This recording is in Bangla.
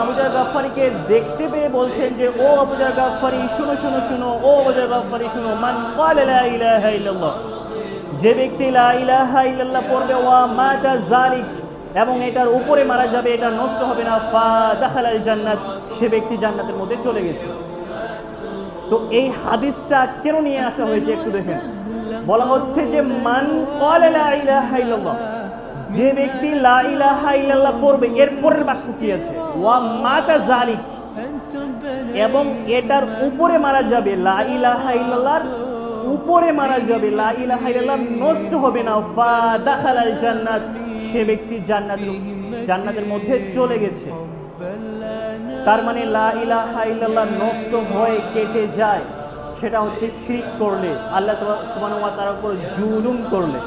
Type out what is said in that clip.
আবু যর গফফারীকে দেখতে পেয়ে বলছেন যে ও আবু যর গফফারী শুনো শুনো শুনো, ও আবু যর গফফারী শুনো, মান ক্বালা লা ইলাহা ইল্লাল্লাহ, যে ব্যক্তি লা ইলাহা ইল্লাল্লাহ পড়বে ওয়া মাতা যালিক, এবং এটার উপরে মারা যাবে, এটা নষ্ট হবে না, ফা দাখালাল জান্নাত, সে ব্যক্তি জান্নাতের মধ্যে চলে গেছে। তো এই হাদিসটা কেন নিয়ে আসা হয়েছে একটু দেখেন। বলা হচ্ছে যে মান ক্বালা লা ইলাহা ইল্লাল্লাহ, যে ব্যক্তি লা ইলাহা ইল্লাল্লাহ পড়বে, এর পরের বাক্য কি আছে, ওয়া মাতা যালিক, এবং এটার উপরে মারা যাবে, লা ইলাহা ইল্লাল্লাহর উপরে মারা যাবে, লা ইলাহা ইল্লাল্লাহ নষ্ট হবে না, ফা দাখালাল জান্নাত, সে ব্যক্তি জান্নাতের মধ্যে চলে গেছে। তার মানে লা ইলাহা ইল্লাল্লাহ নষ্ট হয়ে কেটে যায়, সেটা হচ্ছে শিরক করলে, আল্লাহ সুবহানাহু ওয়া তাআলার উপর জুলুম করলে।